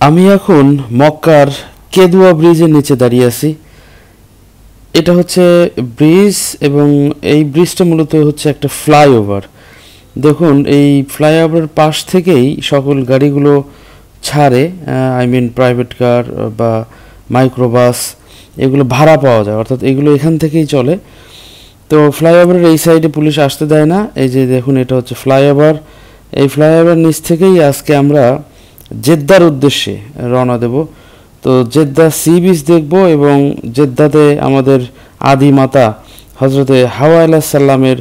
আমি এখন মক্কার কেদুয়া ব্রিজের নিচে দাঁড়িয়ে আছি। এটা হচ্ছে ব্রিজ এবং এই ব্রিজটা মূলত হচ্ছে একটা ফ্লাইওভার। দেখুন এই ফ্লাইওভারের পাশ থেকেই সকল গাড়িগুলো ছাড়ে, প্রাইভেট কার বা মাইক্রোবাস, এগুলো ভাড়া পাওয়া যায়, অর্থাৎ এগুলো এখান থেকেই চলে। তো ফ্লাইওভারের এই সাইডে পুলিশ আসতে দেয় না। এই যে দেখুন, এটা হচ্ছে ফ্লাইওভার। এই ফ্লাইওভার নিচ থেকেই আজকে আমরা জেদ্দার উদ্দেশ্যে রওনা দেব। তো জেদ্দা সি বিচ দেখব এবং জেদ্দাতে আমাদের আদি মাতা হজরতে হাওয়া আলাইহিস সালামের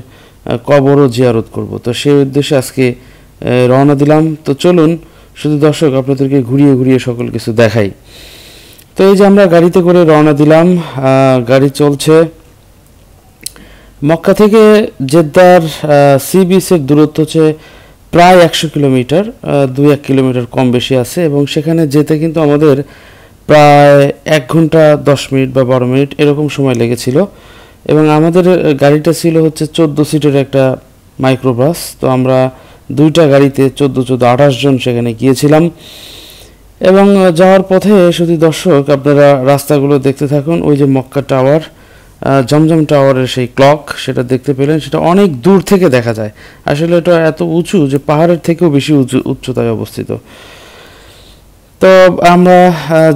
কবরও জিয়ারত করব। তো সেই উদ্দেশ্যে আজকে রওনা দিলাম। তো চলুন শুধু দর্শক আপনাদেরকে ঘুরিয়ে ঘুরিয়ে সকল কিছু দেখাই। তো এই যে আমরা গাড়িতে করে রওনা দিলাম, গাড়ি চলছে। মক্কা থেকে জেদ্দার সি বিচের দূরত্ব হচ্ছে প্রায় 100 কিলোমিটার, 2-1 কিলোমিটার কম বেশি আছে এবং সেখানে যেতে কিন্তু আমাদের প্রায় 1 ঘন্টা 10 মিনিট বা 12 মিনিট এরকম সময় লেগেছিল। এবং আমাদের গাড়িটা ছিল হচ্ছে 14 সিটের একটা মাইক্রোবাস। তো আমরা দুইটা গাড়িতে 14-28 জন সেখানে গিয়েছিলাম। এবং যাওয়ার পথে শুধু দর্শক আপনারা রাস্তাগুলো দেখতে থাকুন। ওই যে মক্কা টাওয়ার, জমজম টাওয়ারের সেই ক্লক, সেটা দেখতে পেলেন, সেটা অনেক দূর থেকে দেখা যায়। আসলে এটা এত উঁচু যে পাহাড়ের থেকেও বেশি উচ্চতায় অবস্থিত। তো আমরা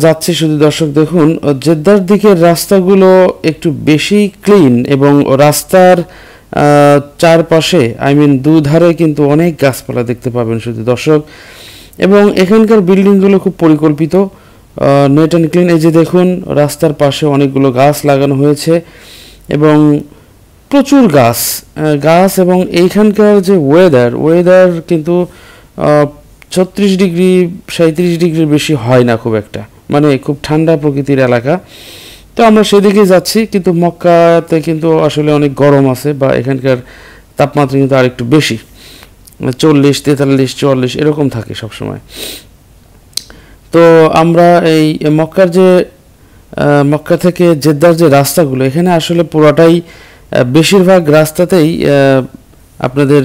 যাচ্ছি, শুধু দর্শক দেখুন জেদ্দার দিকের রাস্তাগুলো একটু বেশি ক্লিন এবং রাস্তার চারপাশে দুধারে কিন্তু অনেক গাছপালা দেখতে পাবেন শুধু দর্শক। এবং এখানকার বিল্ডিংগুলো খুব পরিকল্পিত, নেট অ্যান্ড ক্লিন। এই যে দেখুন রাস্তার পাশে অনেকগুলো গাছ লাগানো হয়েছে এবং প্রচুর গাছ এবং এইখানকার যে ওয়েদার কিন্তু 36 ডিগ্রি 37 ডিগ্রির বেশি হয় না খুব একটা, মানে খুব ঠান্ডা প্রকৃতির এলাকা। তো আমরা সেদিকে যাচ্ছি, কিন্তু মক্কাতে কিন্তু আসলে অনেক গরম আছে, বা এখানকার তাপমাত্রা কিন্তু আরেকটু বেশি, 40, 43, 44 এরকম থাকে সবসময়। তো আমরা এই মক্কা থেকে জেদ্দার যে রাস্তাগুলো, এখানে আসলে পুরোটাই বেশিরভাগ রাস্তাতেই আপনাদের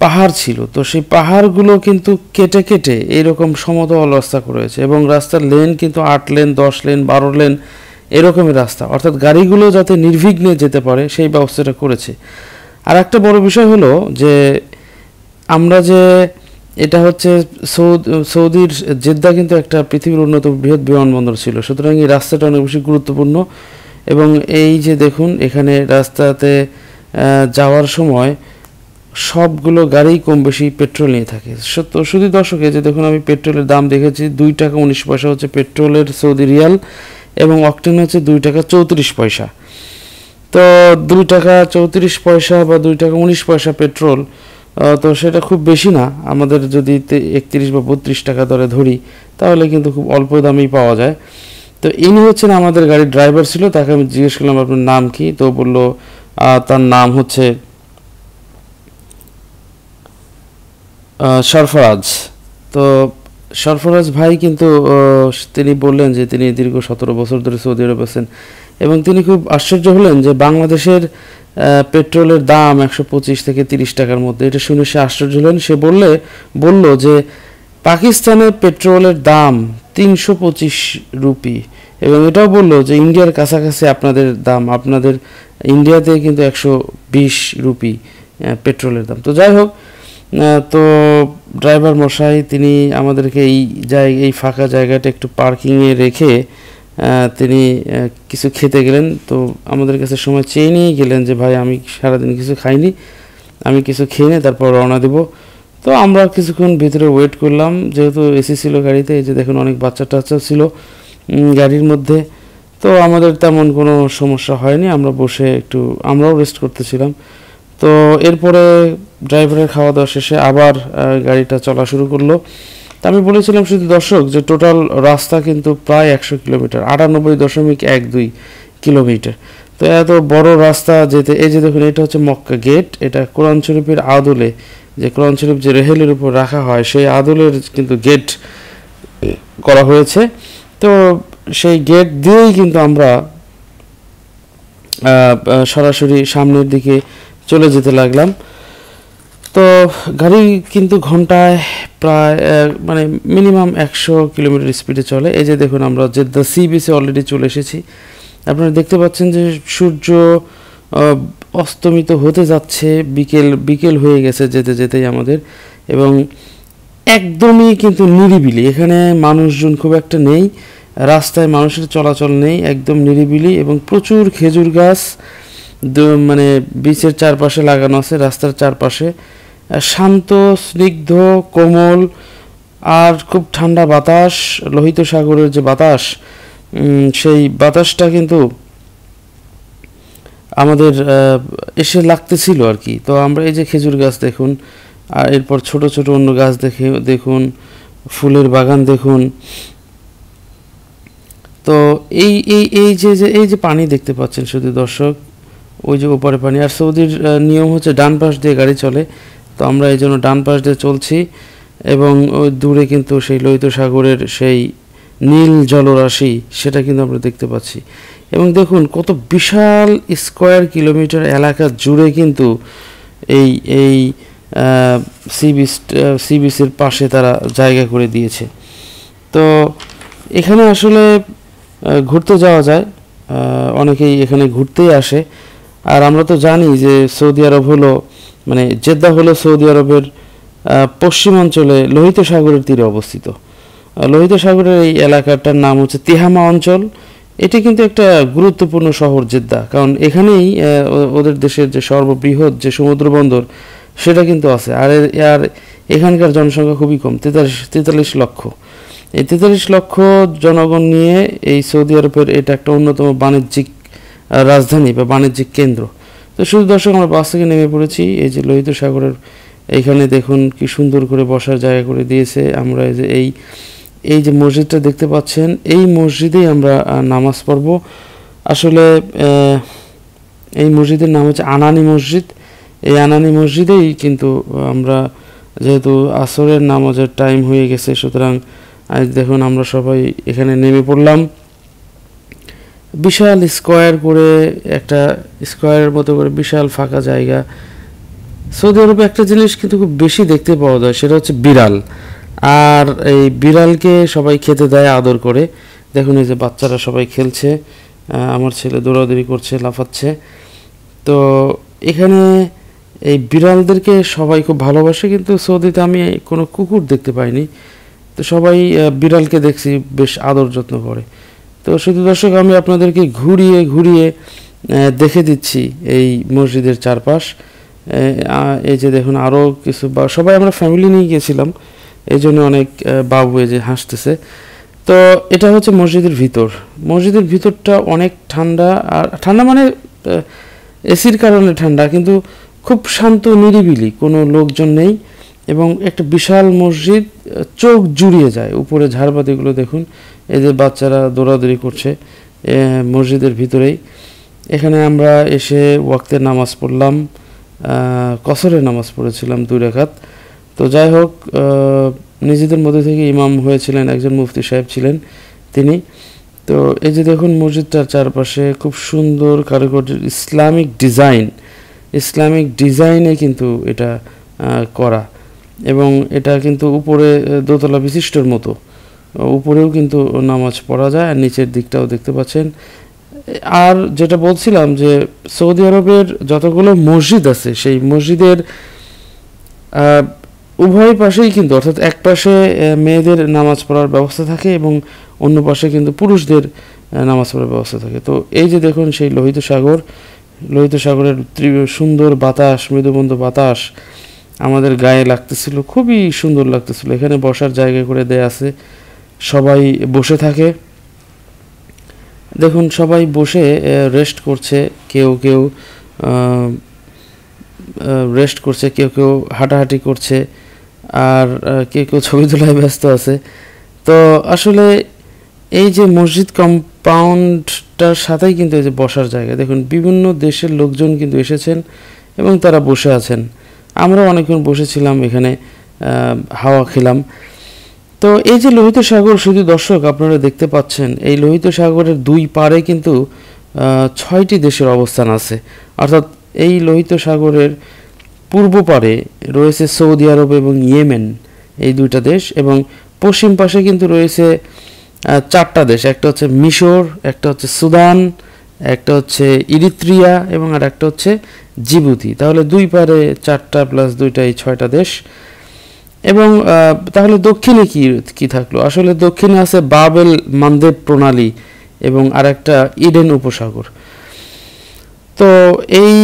পাহাড় ছিল। তো সেই পাহাড়গুলো কিন্তু কেটে কেটে এইরকম সমতল রাস্তা করেছে এবং রাস্তার লেন কিন্তু 8 লেন, 10 লেন, 12 লেন এরকমই রাস্তা, অর্থাৎ গাড়িগুলো যাতে নির্বিঘ্নে যেতে পারে সেই ব্যবস্থাটা করেছে। আর একটা বড় বিষয় হলো যে আমরা যে এটা হচ্ছে সৌদির জেদ্দা কিন্তু একটা পৃথিবীর অন্যতম বৃহৎ বিমানবন্দর ছিল, সুতরাং এই রাস্তাটা অনেক বেশি গুরুত্বপূর্ণ। এবং এই যে দেখুন এখানে রাস্তাতে যাওয়ার সময় সবগুলো গাড়ি কম বেশি পেট্রোল নিয়ে থাকে। শুধু দর্শক, এই যে দেখুন আমি পেট্রোলের দাম দেখেছি, 2 টাকা 19 পয়সা হচ্ছে পেট্রোলের সৌদি রিয়াল এবং অক্টেন হচ্ছে 2 টাকা 34 পয়সা। তো 2 টাকা 34 পয়সা বা 2 টাকা 19 পয়সা পেট্রোল, তো সেটা খুব বেশি না। আমাদের যদি 31 বা 32 টাকা দরে ধরি তাহলে কিন্তু খুব অল্প দামেই পাওয়া যায়। তো ইনি হচ্ছেন আমাদের গাড়ির ড্রাইভার ছিল, তাকে আমি জিজ্ঞেস করলাম আপনার নাম কি, তো বলল তার নাম হচ্ছে সরফরাজ। তো সরফরাজ ভাই কিন্তু তিনি বললেন যে তিনি দীর্ঘ 17 বছর ধরে সৌদি আরবে আছেন এবং তিনি খুব আশ্চর্য হলেন যে বাংলাদেশের পেট্রোলের দাম 125 থেকে 30 টাকার মধ্যে। এটা শুনে সে আশ্চর্য হলেন। সে বলল যে পাকিস্তানের পেট্রোলের দাম 325 রুপি এবং এটাও বললো যে ইন্ডিয়ার কাছাকাছি আপনাদের দাম, আপনাদের ইন্ডিয়াতে কিন্তু 120 রুপি পেট্রোলের দাম। তো যাই হোক, তো ড্রাইভার মশাই তিনি আমাদেরকে এই ফাঁকা জায়গাটা একটু পার্কিংয়ে রেখে তিনি কিছু খেতে গেলেন। তো আমাদের কাছে সময় চেয়ে নিয়ে গেলেন যে ভাই আমি সারাদিন কিছু খাইনি, আমি কিছু খেয়ে নিয়ে তারপর রওনা দেব। তো আমরা কিছুক্ষণ ভিতরে ওয়েট করলাম, যেহেতু এসি ছিল গাড়িতে। এই যে দেখুন অনেক বাচ্চা টাচ্চা ছিল গাড়ির মধ্যে। তো আমাদের তেমন কোনো সমস্যা হয়নি, আমরা বসে আমরাও রেস্ট করতেছিলাম। তো এরপরে ড্রাইভারের খাওয়া দাওয়া শেষে আবার গাড়িটা চলা শুরু করলো। তা আমি বলেছিলাম শুধু দর্শক যে টোটাল রাস্তা কিন্তু প্রায় 100 কিলোমিটার, 98.12 কিলোমিটার। তো এত বড় রাস্তা যেতে, এই যে দেখুন এটা হচ্ছে মক্কা গেট। এটা কোরআন শরীফের আদলে, যে কোরআন শরীফ যে রেহেলের উপর রাখা হয় সেই আদলের কিন্তু গেট করা হয়েছে। তো সেই গেট দিয়েই কিন্তু আমরা সরাসরি সামনের দিকে চলে যেতে লাগলাম। তো গাড়ি কিন্তু ঘন্টায় প্রায় মানে মিনিমাম 100 কিলোমিটার স্পিডে চলে। এই যে দেখুন আমরা জেদ্দা সি বিচে অলরেডি চলে এসেছি। আপনারা দেখতে পাচ্ছেন যে সূর্য অস্তমিত হতে যাচ্ছে, বিকেল হয়ে গেছে যেতে যেতেই আমাদের, এবং একদমই কিন্তু নিরিবিলি, এখানে মানুষজন খুব একটা নেই, রাস্তায় মানুষের চলাচল নেই, একদম নিরিবিলি, এবং প্রচুর খেজুর গাছ মানে বিচের চারপাশে লাগানো আছে, রাস্তার চারপাশে। শান্ত, স্নিগ্ধ, কোমল, আর খুব ঠান্ডা বাতাস, লোহিত সাগরের যে বাতাস, সেই বাতাসটা কিন্তু আমাদের এসে লাগতেছিল আর কি। তো আমরা এই যে খেজুর গাছ দেখুন, আর এরপর ছোট ছোট অন্য গাছ দেখুন, ফুলের বাগান দেখুন। তো এই যে পানি দেখতে পাচ্ছেন শুধু দর্শক, ওই যে ওপারে পানি। আর সৌদির নিয়ম হচ্ছে ডান পাশ দিয়ে গাড়ি চলে, তো আমরা এই জন্য ডান পাশ দিয়ে চলছি, এবং ওই দূরে কিন্তু সেই লোহিত সাগরের সেই নীল জলরাশি সেটা কিন্তু আমরা দেখতে পাচ্ছি। এবং দেখুন কত বিশাল স্কোয়ার কিলোমিটার এলাকা জুড়ে কিন্তু এই সি বিচের পাশে তারা জায়গা করে দিয়েছে। তো এখানে আসলে ঘুরতে যাওয়া যায়, অনেকেই এখানে ঘুরতেই আসে। আর আমরা তো জানি যে সৌদি আরব হলো, মানে জেদ্দা হলো সৌদি আরবের পশ্চিমাঞ্চলে লোহিত সাগরের তীরে অবস্থিত। লোহিত সাগরের এই এলাকাটার নাম হচ্ছে তিহামা অঞ্চল। এটি কিন্তু একটা গুরুত্বপূর্ণ শহর জেদ্দা, কারণ এখানেই ওদের দেশের যে সর্ববৃহৎ যে সমুদ্র বন্দর সেটা কিন্তু আছে। আর এখানকার জনসংখ্যা খুবই কম, 43 লক্ষ। এই 43 লক্ষ জনগণ নিয়ে এই সৌদি আরবের এটা একটা অন্যতম বাণিজ্যিক রাজধানী বা বাণিজ্যিক কেন্দ্র। তো শুধু দর্শক আমরা বাস থেকে নেমে পড়েছি, এই যে লোহিত সাগরের এইখানে দেখুন কি সুন্দর করে বসার জায়গা করে দিয়েছে। আমরা এই যে মসজিদটা দেখতে পাচ্ছেন, এই মসজিদেই আমরা নামাজ পড়ব। আসলে এই মসজিদের নাম হচ্ছে আনানি মসজিদ। এই আনানি মসজিদেই কিন্তু আমরা, যেহেতু আসরের নামাজের টাইম হয়ে গেছে, সুতরাং আজ দেখুন আমরা সবাই এখানে নেমে পড়লাম। বিশাল স্কোয়ার করে, একটা স্কোয়ারের মতো করে বিশাল ফাঁকা জায়গা। সৌদি আরবে একটা জিনিস কিন্তু খুব বেশি দেখতে পাওয়া যায়, সেটা হচ্ছে বিড়াল। আর এই বিড়ালকে সবাই খেতে দেয় আদর করে। দেখুন এই যে বাচ্চারা সবাই খেলছে, আমার ছেলে দৌড়াদৌড়ি করছে, লাফাচ্ছে। তো এখানে এই বিড়ালদেরকে সবাই খুব ভালোবাসে, কিন্তু সৌদিতে আমি কোনো কুকুর দেখতে পাইনি। তো সবাই বিড়ালকে দেখছি বেশ আদর যত্ন করে। তো শুধু দর্শক আমি আপনাদেরকে ঘুরিয়ে ঘুরিয়ে দেখে দিচ্ছি এই মসজিদের চারপাশ। এই যে দেখুন আরও কিছু, সবাই আমরা ফ্যামিলি নিয়ে গিয়েছিলাম, এই জন্য অনেক বাবু এই যে হাসতেছে। তো এটা হচ্ছে মসজিদের ভিতর। মসজিদের ভিতরটা অনেক ঠান্ডা, আর ঠান্ডা মানে এসির কারণে ঠান্ডা, কিন্তু খুব শান্ত, নিরিবিলি, কোনো লোকজন নেই, এবং একটা বিশাল মসজিদ, চোখ জুড়িয়ে যায়। উপরে ঝাড়বাতিগুলো দেখুন, এই যে বাচ্চারা দৌড়াদৌড়ি করছে মসজিদের ভিতরেই। এখানে আমরা এসে ওয়াক্তের নামাজ পড়লাম, কসরের নামাজ পড়েছিলাম 2 রাকাত। তো যাই হোক, নিজেদের মধ্যে থেকে ইমাম হয়েছিলেন একজন মুফতি সাহেব ছিলেন তিনি। তো এই যে দেখুন মসজিদটার চারপাশে খুব সুন্দর কারুকার্যের ইসলামিক ডিজাইনে কিন্তু এটা করা, এবং এটা কিন্তু উপরে দোতলা বিশিষ্টর মতো, উপরেও কিন্তু নামাজ পড়া যায়, আর নিচের দিকটাও দেখতে পাচ্ছেন। আর যেটা বলছিলাম যে সৌদি আরবের যতগুলো মসজিদ আছে, সেই মসজিদের উভয় পাশেই কিন্তু, অর্থাৎ এক পাশে মেয়েদের নামাজ পড়ার ব্যবস্থা থাকে, এবং অন্য পাশে কিন্তু পুরুষদের নামাজ পড়ার ব্যবস্থা থাকে। তো এই যে দেখুন সেই লোহিত সাগরের সুন্দর বাতাস, মৃদুমন্দ বাতাস আমাদের গায়ে লাগতেছিল, খুবই সুন্দর লাগতেছিল। এখানে বসার জায়গা করে দেয়া আছে, সবাই বসে থাকে। দেখুন সবাই বসে রেস্ট করছে, কেউ রেস্ট করছে, কেউ হাঁটাহাঁটি করছে, আর কেউ ছবি তোলায় ব্যস্ত আছে। তো আসলে এই যে মসজিদ কম্পাউন্ডটার সাথেই কিন্তু এই যে বসার জায়গা, দেখুন বিভিন্ন দেশের লোকজন কিন্তু এসেছেন এবং তারা বসে আছেন। আমরা অনেকক্ষণ বসেছিলাম এখানে, হাওয়া খেলাম। তো এই যে লোহিত সাগর, শুধু দর্শক আপনারা দেখতে পাচ্ছেন, এই লোহিত সাগরের 2 পারে কিন্তু 6টি দেশের অবস্থান আছে। অর্থাৎ এই লোহিত সাগরের পূর্ব পারে রয়েছে সৌদি আরব এবং ইয়েমেন, এই দুইটা দেশ, এবং পশ্চিম পাশে কিন্তু রয়েছে 4টা দেশ। একটা হচ্ছে মিশর, একটা হচ্ছে সুদান, একটা হচ্ছে ইরিত্রিয়া এবং আর একটা হচ্ছে জিবুতি। তাহলে দুই পারে 4টা প্লাস 2টা, এই 6টা দেশ। এবং তাহলে দক্ষিণে কি থাকলো? আসলে দক্ষিণে আছে বাবেল মানদেব প্রণালী এবং আর একটা ইডেন উপসাগর। তো এই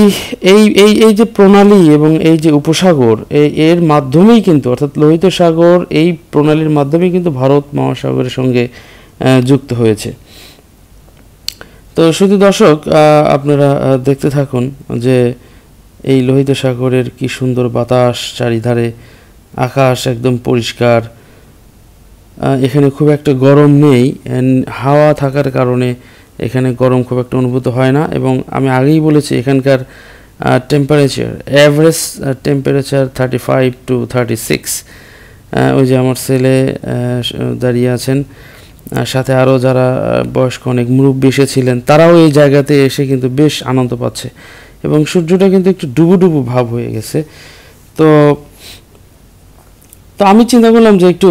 এই এই এই যে প্রণালী এবং এই যে উপসাগর, এর মাধ্যমেই কিন্তু, অর্থাৎ লোহিত সাগর এই প্রণালীর মাধ্যমেই কিন্তু ভারত মহাসাগরের সঙ্গে যুক্ত হয়েছে। তো শুধু দর্শক, আপনারা দেখতে থাকুন যে এই লোহিত সাগরের কি সুন্দর বাতাস, চারিধারে আকাশ একদম পরিষ্কার। এখানে খুব একটা গরম নেই, হাওয়া থাকার কারণে এখানে গরম খুব একটা অনুভূত হয় না। এবং আমি আগেই বলেছি এখানকার টেম্পারেচার, অ্যাভারেজ টেম্পারেচার 35 to 36। ওই যে আমার ছেলে দাঁড়িয়ে আছেন, সাথে আরও যারা বয়স্ক অনেক মুরব্বী এসেছিলেন, তারাও এই জায়গাতে এসে কিন্তু বেশ আনন্দ পাচ্ছে। এবং সূর্যটা কিন্তু একটু ডুবু ভাব হয়ে গেছে। তো আমি চিন্তা করলাম যে একটু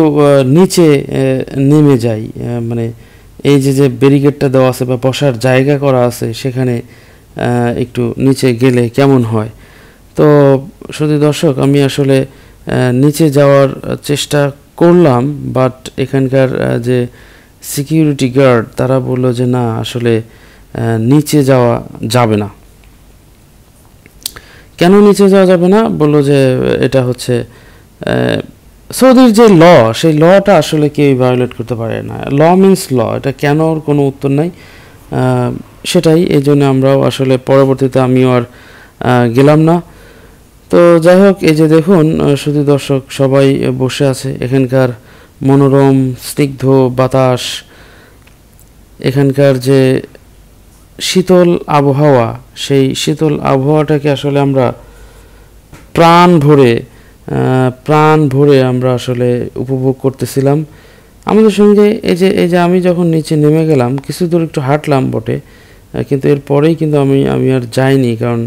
নিচে নেমে যাই, মানে এই যে ব্যারিকেডটা দেওয়া আছে বা বসার জায়গা করা আছে, সেখানে একটু নিচে গেলে কেমন হয়। তো শুধু দর্শক, আমি আসলে নিচে যাওয়ার চেষ্টা করলাম, বাট এখানকার যে সিকিউরিটি গার্ড তারা বলল যে না, আসলে নিচে যাওয়া যাবে না। কেন নিচে যাওয়া যাবে না? বলল যে এটা হচ্ছে সৌদির যে ল, সেই লটা আসলে কেউ ভায়োলেট করতে পারে না। ল মিনস ল, এটা কেন ওর কোনো উত্তর নাই, সেটাই। এই জন্য আমরাও আসলে পরবর্তীতে আমিও আর গেলাম না। তো যাই হোক, এই যে দেখুন শুধু দর্শক, সবাই বসে আছে। এখানকার মনোরম স্নিগ্ধ বাতাস, এখানকার যে শীতল আবহাওয়া, সেই শীতল আবহাওয়াটাকে আসলে আমরা প্রাণ ভরে আমরা আসলে উপভোগ করতেছিলাম। আমাদের সঙ্গে এই যে আমি যখন নিচে নেমে গেলাম, কিছু দূর একটু হাঁটলাম বটে, কিন্তু এরপরেই কিন্তু আমি আর যাইনি, কারণ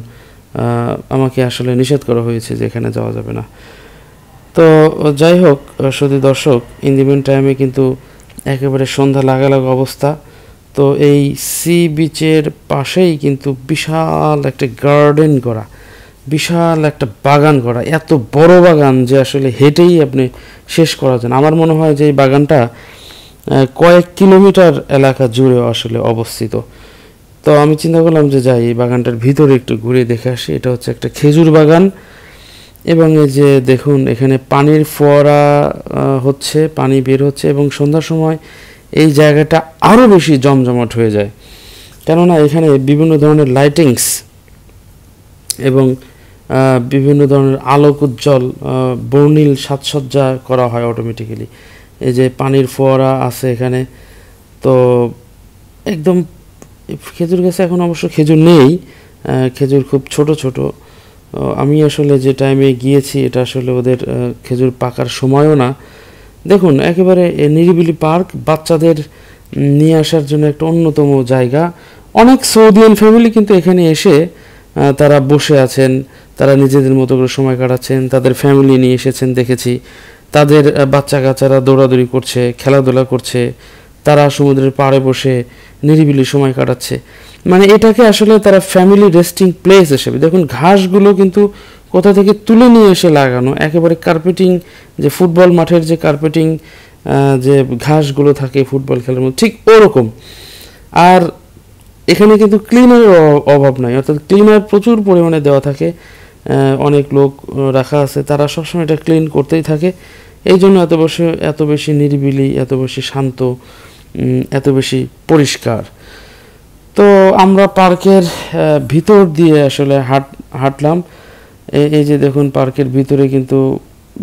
আমাকে আসলে নিষেধ করা হয়েছে যে এখানে যাওয়া যাবে না। তো যাই হোক, শুধু দর্শক, ইন দি মিন টাইমে কিন্তু একেবারে সন্ধ্যা লাগালাগ অবস্থা। তো এই সি বিচের পাশেই কিন্তু বিশাল একটা গার্ডেন করা, বিশাল একটা বাগান করা, এত বড় বাগান যে আসলে হেঁটেই আপনি শেষ করা যান। আমার মনে হয় যে এই বাগানটা কয়েক কিলোমিটার এলাকা জুড়ে আসলে অবস্থিত। তো আমি চিন্তা করলাম যে যাই, এই বাগানটার ভিতরে একটু ঘুরে দেখে আসি। এটা হচ্ছে একটা খেজুর বাগান, এবং এই যে দেখুন এখানে পানির ফোয়ারা হচ্ছে, পানি বের হচ্ছে, এবং সন্ধ্যার সময় এই জায়গাটা আরও বেশি জমজমাট হয়ে যায়, কেননা এখানে বিভিন্ন ধরনের লাইটিংস এবং বিভিন্ন ধরনের আলোক উজ্জ্বল বর্ণিল সাজসজ্জা করা হয় অটোমেটিক্যালি। এই যে পানির ফোয়ারা আছে এখানে, তো একদম খেজুর গাছে এখন অবশ্য খেজুর নেই, খেজুর খুব ছোট ছোট। আমি আসলে যে টাইমে গিয়েছি, এটা আসলে ওদের খেজুর পাকার সময়ও না। দেখুন একেবারে নিরিবিলি পার্ক, বাচ্চাদের নিয়ে আসার জন্য একটা অন্যতম জায়গা। অনেক সৌদিয়ান ফ্যামিলি কিন্তু এখানে এসে তারা বসে আছেন, তারা নিজেদের মতো করে সময় কাটাচ্ছেন, তাদের ফ্যামিলি নিয়ে এসেছেন দেখেছি। তাদের বাচ্চা কাচ্চারা দৌড়াদৌড়ি করছে, খেলাধুলা করছে, তারা সমুদ্রের পাড়ে বসে নিরিবিলি সময় কাটাচ্ছে। মানে এটাকে আসলে তারা ফ্যামিলি রেস্টিং প্লেস হিসেবে, দেখুন ঘাসগুলো কিন্তু কোথা থেকে তুলে নিয়ে এসে লাগানো, একেবারে কার্পেটিং, যে ফুটবল মাঠের যে কার্পেটিং যে ঘাসগুলো থাকে ফুটবল খেলার মধ্যে, ঠিক ওরকম। আর এখানে কিন্তু ক্লিনারের অভাব নাই, অর্থাৎ ক্লিনার প্রচুর পরিমাণে দেওয়া থাকে, অনেক লোক রাখা আছে, তারা সবসময় এটা ক্লিন করতেই থাকে। এই জন্য এত বেশি নিরিবিলি, এত বেশি শান্ত, এত বেশি পরিষ্কার। তো আমরা পার্কের ভিতর দিয়ে আসলে হাঁটলাম। এই যে দেখুন পার্কের ভিতরে কিন্তু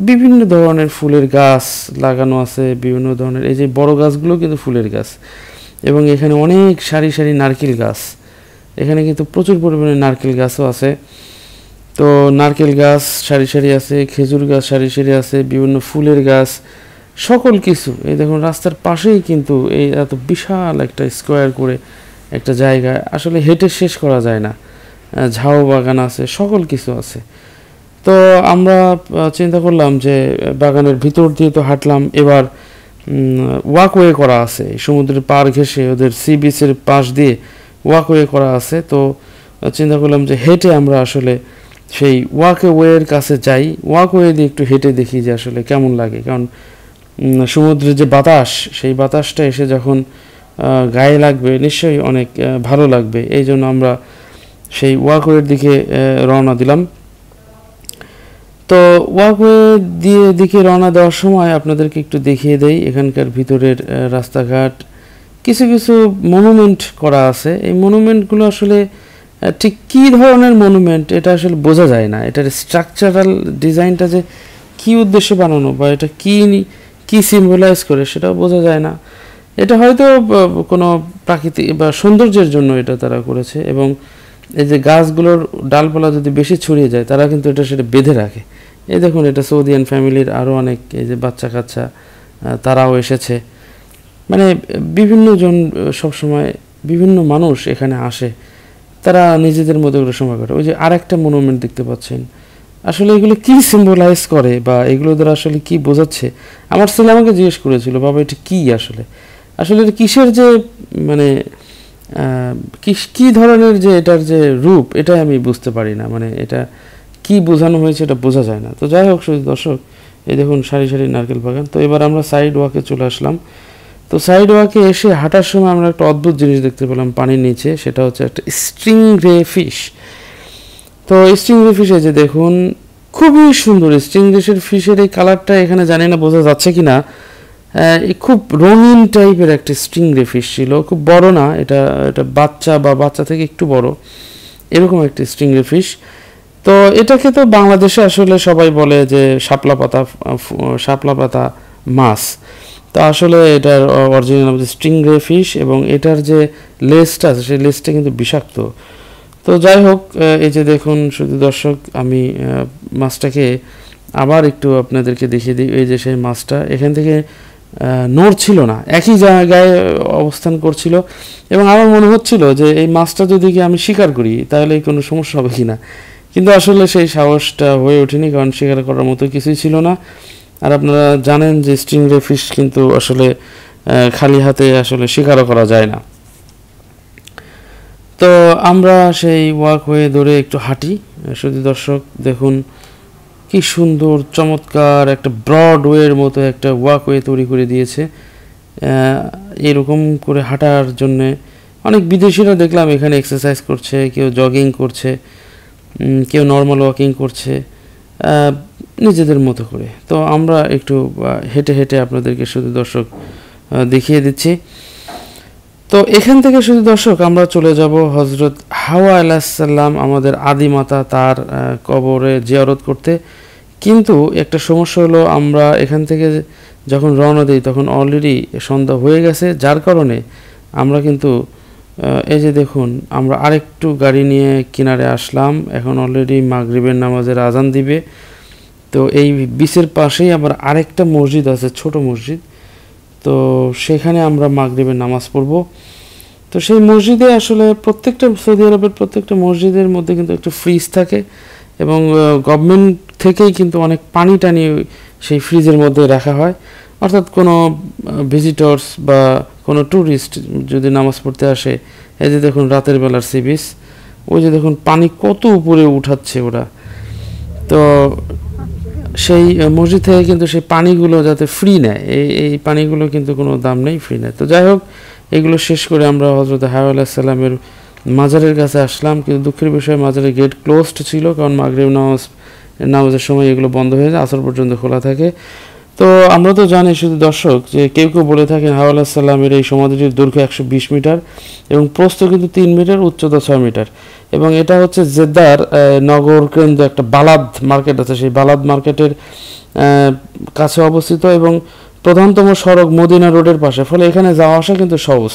বিভিন্ন ধরনের ফুলের গাছ লাগানো আছে, বিভিন্ন ধরনের, এই যে বড় গাছগুলো কিন্তু ফুলের গাছ, এবং এখানে অনেক সারি সারি নারকেল গাছ, এখানে কিন্তু প্রচুর পরিমাণে নারকেল গাছও আছে। তো নারকেল গাছ সারি সারি আছে, খেজুর গাছ সারি সারি আছে, বিভিন্ন ফুলের গাছ, সকল কিছু। এই দেখুন রাস্তার পাশেই কিন্তু এই এত বিশাল একটা স্কোয়ার করে একটা জায়গা, আসলে হেঁটে শেষ করা যায় না। ঝাউ বাগান আছে, সকল কিছু আছে। তো আমরা চিন্তা করলাম যে বাগানের ভিতর দিয়ে তো হাঁটলাম, এবার ওয়াকওয়ে করা আছে সমুদ্রের পাড় ঘেঁষে, ওদের সি বিচের পাশ দিয়ে ওয়াকওয়ে করা আছে। তো চিন্তা করলাম যে হেঁটে আমরা আসলে সেই ওয়াকওয়ের কাছে যাই, ওয়াকওয়ে দিয়ে একটু হেঁটে দেখি যে আসলে কেমন লাগে। কারণ সমুদ্রের যে বাতাস, সেই বাতাসটা এসে যখন গায়ে লাগবে নিশ্চয়ই অনেক ভালো লাগবে। এই জন্য আমরা সেই ওয়াকওয়ের দিকে রওনা দিলাম। তো ওয়াকওয়ে দিকে রওনা দেওয়ার সময় আপনাদেরকে একটু দেখিয়ে দেই এখানকার ভিতরের রাস্তাঘাট। কিছু কিছু মনুমেন্ট করা আছে। এই মনুমেন্টগুলো আসলে ঠিক কী ধরনের মনুমেন্ট এটা আসলে বোঝা যায় না। এটার স্ট্রাকচারাল ডিজাইনটা যে কী উদ্দেশ্যে বানানো বা এটা কী সিম্বলাইজ করে সেটাও বোঝা যায় না। এটা হয়তো কোনো প্রাকৃতিক বা সৌন্দর্যের জন্য এটা তারা করেছে, এবং এই যে গাছগুলোর ডালপালা যদি বেশি ছড়িয়ে যায় তারা কিন্তু সেটা বেঁধে রাখে। এই দেখুন, এটা সৌদিয়ান ফ্যামিলির আরও অনেক এই যে বাচ্চা কাচ্চা তারাও এসেছে। মানে বিভিন্ন জন, সবসময় বিভিন্ন মানুষ এখানে আসে, তারা নিজেদের মধ্যে করে সময় কাটে। ওই যে আরেকটা মনুমেন্ট দেখতে পাচ্ছেন, আসলে এগুলো কি সিম্বলাইজ করে বা এগুলো দ্বারা আসলে কি বোঝাচ্ছে। আমার ছেলে আমাকে জিজ্ঞেস করেছিল, বাবা এটা কি আসলে এটা কিসের যে মানে কি ধরনের যে এটার যে রূপ, এটাই আমি বুঝতে পারি না। মানে এটা কি বোঝানো হয়েছে এটা বোঝা যায় না। তো যাই হোক দর্শক, এই দেখুন সারি সারি নারকেল বাগান। তো এবার আমরা সাইড ওয়াকে চলে আসলাম। তো সাইড ওয়াকে এসে হাঁটার সময় আমরা একটা অদ্ভুত জিনিস দেখতে পেলাম পানির নিচে, সেটা হচ্ছে একটা স্ট্রিং রে ফিশ। তো স্ট্রিং রে ফিশ, এই যে দেখুন খুবই সুন্দর স্ট্রিং রে ফিশের এই কালারটা এখানে জানি না বোঝা যাচ্ছে কিনা, খুব রঙিন টাইপের একটা স্ট্রিং রে ফিশ ছিল, খুব বড় না, এটা বাচ্চা বা বাচ্চা থেকে একটু বড় এরকম একটা স্ট্রিং রে ফিশ। তো এটাকে তো বাংলাদেশে আসলে সবাই বলে যে শাপলা পাতা মাছ। তো আসলে এটার অরিজিনাল নাম হচ্ছে স্ট্রিং রে ফিশ, এবং এটার যে লেজটা আছে সেই লেজটা কিন্তু বিষাক্ত। তো যাই হোক, এই যে দেখুন শুধু দর্শক, আমি মাছটাকে আবার একটু আপনাদেরকে দেখিয়ে দিই। এই যে সেই মাছটা এখান থেকে নড়ছিল না, একই জায়গায় অবস্থান করছিল, এবং আমার মনে হচ্ছিল যে এই মাছটা যদি আমি শিকার করি তাহলে কোনো সমস্যা হবে কি না। কিন্তু আসলে সেই সাহসটা হয়ে ওঠেনি, কারণ শিকার করার মতো কিছুই ছিল না। আর আপনারা জানেন যে স্ট্রিং রে ফিশ কিন্তু আসলে খালি হাতে আসলে শিকারও করা যায় না। তো আমরা সেই ওয়াকওয়ে ধরে একটু হাঁটি। শুধু দর্শক দেখুন কি সুন্দর চমৎকার একটা ব্রডওয়ের মতো একটা ওয়াকওয়ে তৈরি করে দিয়েছে। এরকম করে হাঁটার জন্যে অনেক বিদেশিরা দেখলাম এখানে এক্সারসাইজ করছে, কেউ জগিং করছে, কেউ নর্মাল ওয়াকিং করছে নিজেদের মতো করে। তো আমরা একটু হেঁটে হেঁটে আপনাদেরকে শুধু দর্শক দেখিয়ে দিচ্ছি। তো এখান থেকে শুধু দর্শক আমরা চলে যাব হজরত হাওয়া আলাইহিসসালাম, আমাদের আদিমাতা, তার কবরে জিয়ারত করতে। কিন্তু একটা সমস্যা হলো, আমরা এখান থেকে যখন রওনা দিই তখন অলরেডি সন্ধ্যা হয়ে গেছে, যার কারণে আমরা কিন্তু এই যে দেখুন আমরা আরেকটু গাড়ি নিয়ে কিনারে আসলাম। এখন অলরেডি মাগরিবের নামাজের আজান দিবে। তো এই বিচের পাশেই আবার আরেকটা মসজিদ আছে, ছোট মসজিদ। তো সেখানে আমরা মাগরিবের নামাজ পড়ব। তো সেই মসজিদে আসলে প্রত্যেকটা সৌদি আরবের প্রত্যেকটা মসজিদের মধ্যে কিন্তু একটা ফ্রিজ থাকে, এবং গভর্নমেন্ট থেকেই কিন্তু অনেক পানি টানি সেই ফ্রিজের মধ্যে রাখা হয়। অর্থাৎ কোনো ভিজিটর্স বা কোনো ট্যুরিস্ট যদি নামাজ পড়তে আসে, এই যে দেখুন রাতের বেলার সি বিচ, ওই যে দেখুন পানি কত উপরে উঠাচ্ছে ওরা। তো সেই মসজিদ থেকে কিন্তু সেই পানিগুলো যাতে ফ্রি নেয়, এই পানিগুলো কিন্তু কোনো দাম নেই, ফ্রি নেয়। তো যাই হোক, এগুলো শেষ করে আমরা হযরত হাওয়া আলাইহিস সালামের মাজারের কাছে আসলাম। কিন্তু দুঃখের বিষয় মাজারের গেট ক্লোজড ছিল, কারণ মাগরিব নামাজের সময় এগুলো বন্ধ হয়ে যায়, আসর পর্যন্ত খোলা থাকে। তো আমরা তো জানি শুধু দর্শক যে কেউ কেউ বলে থাকেন হাওয়া আলাইহিস সালামের এই সমাধিটির দৈর্ঘ্য 120 মিটার এবং প্রস্থ কিন্তু 3 মিটার, উচ্চতা 6 মিটার। এবং এটা হচ্ছে জেদ্দার নগর কেন্দ্র একটা বালাদ মার্কেট আছে, সেই বালাদ মার্কেটের কাছে অবস্থিত, এবং প্রধানতম সড়ক মদিনা রোডের পাশে, ফলে এখানে যাওয়া আসা কিন্তু সহজ।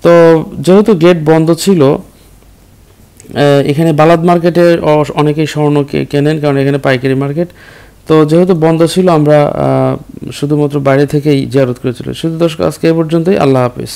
তো যেহেতু গেট বন্ধ ছিল, এখানে বালাদ মার্কেটের অনেকেই স্বর্ণ কেনেন, কারণ এখানে পাইকারি মার্কেট। তো যেহেতু বন্ধ ছিল, আমরা শুধুমাত্র বাইরে থেকেই জিয়ারত করেছিল। শুধু দর্শক, আজকে এ পর্যন্তই। আল্লাহ হাফেজ।